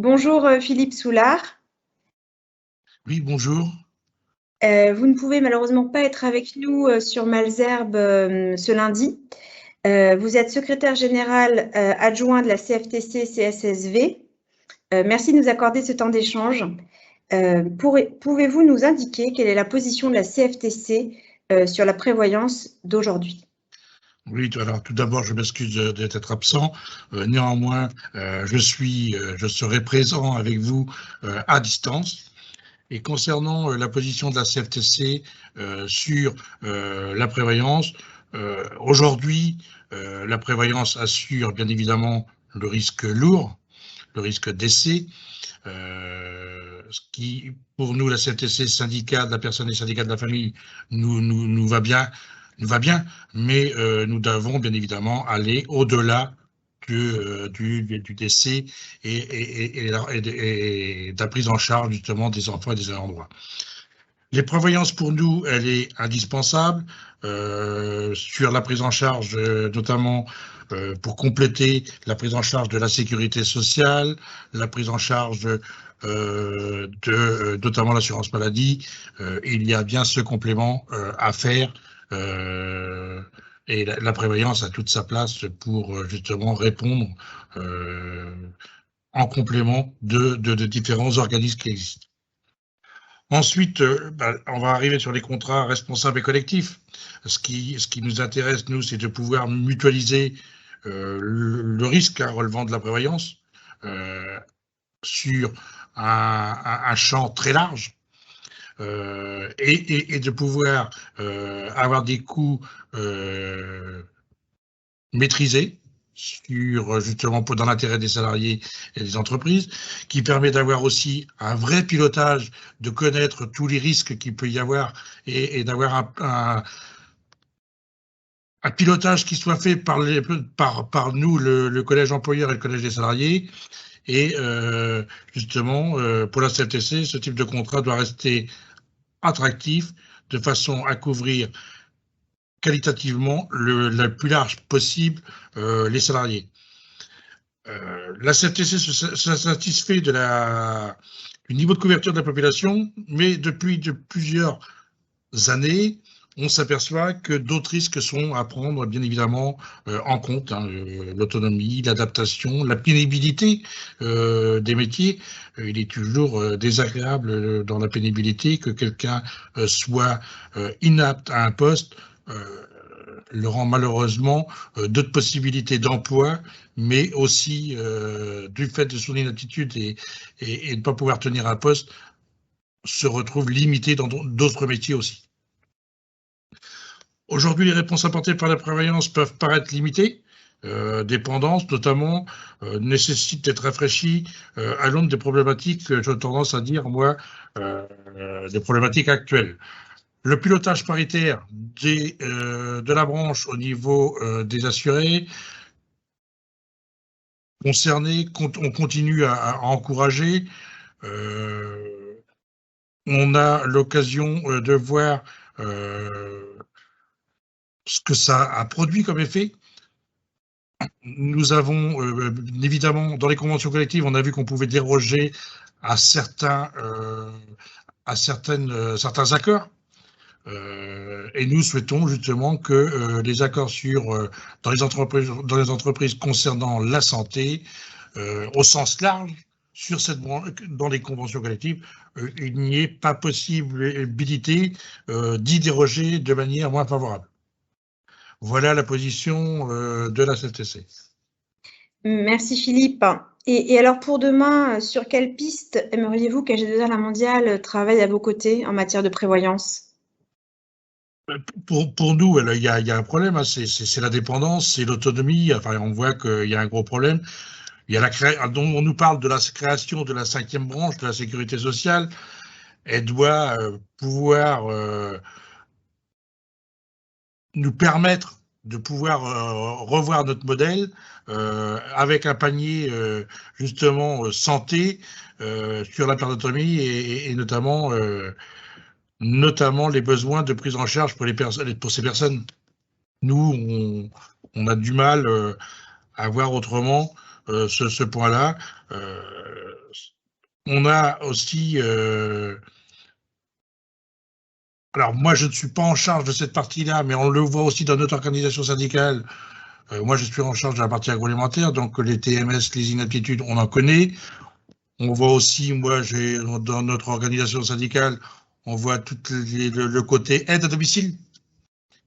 Bonjour Philippe Soulard. Oui, bonjour. Vous ne pouvez malheureusement pas être avec nous sur Malesherbes ce lundi. Vous êtes secrétaire général adjoint de la CFTC-CSSV. Merci de nous accorder ce temps d'échange. Pouvez-vous nous indiquer quelle est la position de la CFTC sur la prévoyance d'aujourd'hui? Oui, alors tout d'abord, je m'excuse d'être absent. Néanmoins, je serai présent avec vous à distance. Et concernant la position de la CFTC sur la prévoyance, aujourd'hui, la prévoyance assure bien évidemment le risque lourd, le risque décès, ce qui, pour nous, la CFTC, syndicat de la personne et syndicat de la famille, nous va bien, mais nous devons bien évidemment aller au-delà du décès et de la prise en charge justement des enfants et des ayants droit. Les prévoyances pour nous, elle est indispensable sur la prise en charge, notamment pour compléter la prise en charge de la sécurité sociale, la prise en charge notamment l'assurance maladie. Il y a bien ce complément à faire et la prévoyance a toute sa place pour justement répondre en complément de différents organismes qui existent. Ensuite, on va arriver sur les contrats responsables et collectifs. Ce qui nous intéresse, nous, c'est de pouvoir mutualiser le risque relevant de la prévoyance sur un champ très large et de pouvoir avoir des coûts maîtrisés sur justement dans l'intérêt des salariés et des entreprises, qui permet d'avoir aussi un vrai pilotage, de connaître tous les risques qu'il peut y avoir et d'avoir un pilotage qui soit fait par nous, le collège employeur et le collège des salariés. Et justement, pour la CFTC, ce type de contrat doit rester attractif de façon à couvrir qualitativement le plus large possible les salariés. La CFTC se satisfait du niveau de couverture de la population, mais depuis plusieurs années, on s'aperçoit que d'autres risques sont à prendre, bien évidemment, en compte, hein, l'autonomie, l'adaptation, la pénibilité des métiers. Il est toujours désagréable dans la pénibilité que quelqu'un soit inapte à un poste, le rend malheureusement d'autres possibilités d'emploi, mais aussi du fait de son inaptitude et de ne pas pouvoir tenir un poste, se retrouve limité dans d'autres métiers aussi. Aujourd'hui, les réponses apportées par la prévoyance peuvent paraître limitées. Dépendance, notamment, nécessite d'être réfléchie à l'aune des problématiques, j'ai tendance à dire, moi, des problématiques actuelles. Le pilotage paritaire de la branche au niveau des assurés concernés, on continue à encourager. On a l'occasion de voir ce que ça a produit comme effet. Nous avons évidemment, dans les conventions collectives, on a vu qu'on pouvait déroger à certains accords. Et nous souhaitons justement que les accords dans les entreprises concernant la santé, au sens large, dans les conventions collectives, il n'y ait pas possibilité d'y déroger de manière moins favorable. Voilà la position de la CFTC. Merci Philippe. Et alors pour demain, sur quelle piste aimeriez-vous qu'AG2R La Mondiale travaille à vos côtés en matière de prévoyance? Pour nous, il y a un problème, hein, c'est la dépendance, c'est l'autonomie. Enfin, on voit qu'il y a un gros problème. Il y a on nous parle de la création de la 5e branche de la sécurité sociale. Elle doit pouvoir nous permettre de pouvoir revoir notre modèle avec un panier justement santé sur la perte d'autonomie et notamment les besoins de prise en charge pour ces personnes. Nous, on a du mal à voir autrement ce point-là. On a aussi... alors moi, je ne suis pas en charge de cette partie-là, mais on le voit aussi dans notre organisation syndicale. Moi, je suis en charge de la partie agroalimentaire, donc les TMS, les inaptitudes, on en connaît. On voit aussi, moi, dans notre organisation syndicale, on voit tout le côté aide à domicile,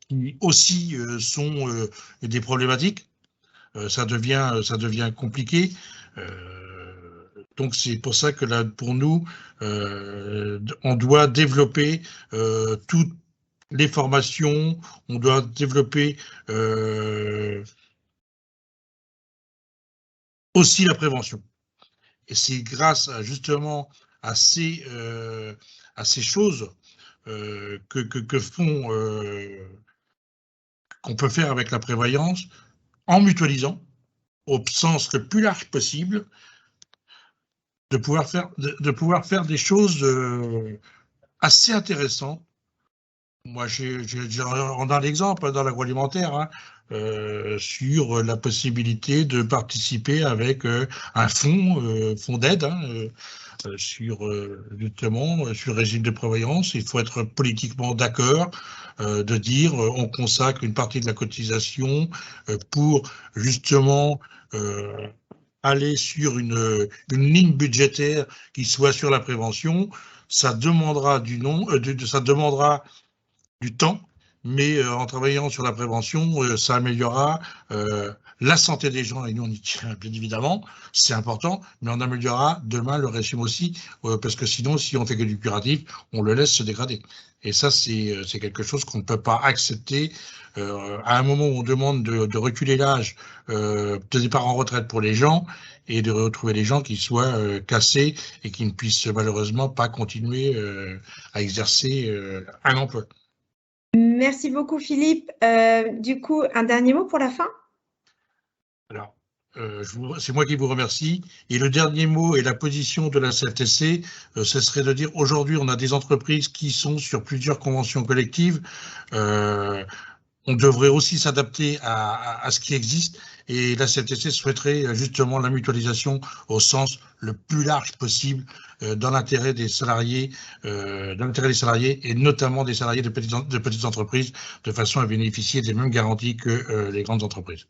qui aussi sont des problématiques. Ça devient compliqué. Donc c'est pour ça que là, pour nous, on doit développer toutes les formations, on doit développer aussi la prévention. Et c'est grâce justement à ces choses que font qu'on peut faire avec la prévoyance en mutualisant au sens le plus large possible, de pouvoir faire des choses assez intéressantes. Moi, on a l'exemple dans l'agroalimentaire, hein, sur la possibilité de participer avec un fonds d'aide, hein, justement sur le régime de prévoyance. Il faut être politiquement d'accord, de dire on consacre une partie de la cotisation pour justement aller sur une ligne budgétaire qui soit sur la prévention. Ça demandera ça demandera du temps, mais en travaillant sur la prévention, ça améliorera la santé des gens, et nous on y tient bien évidemment, c'est important, mais on améliorera demain le régime aussi, parce que sinon, si on fait que du curatif, on le laisse se dégrader. Et ça, c'est quelque chose qu'on ne peut pas accepter. À un moment où on demande de reculer l'âge de départ en retraite pour les gens, et de retrouver les gens qui soient cassés et qui ne puissent malheureusement pas continuer à exercer un emploi. Merci beaucoup, Philippe. Du coup, un dernier mot pour la fin? Alors, c'est moi qui vous remercie. Et le dernier mot et la position de la CFTC, ce serait de dire aujourd'hui, on a des entreprises qui sont sur plusieurs conventions collectives. On devrait aussi s'adapter à ce qui existe. Et la CFTC souhaiterait justement la mutualisation au sens le plus large possible dans l'intérêt des salariés, et notamment des salariés de petites entreprises, de façon à bénéficier des mêmes garanties que les grandes entreprises.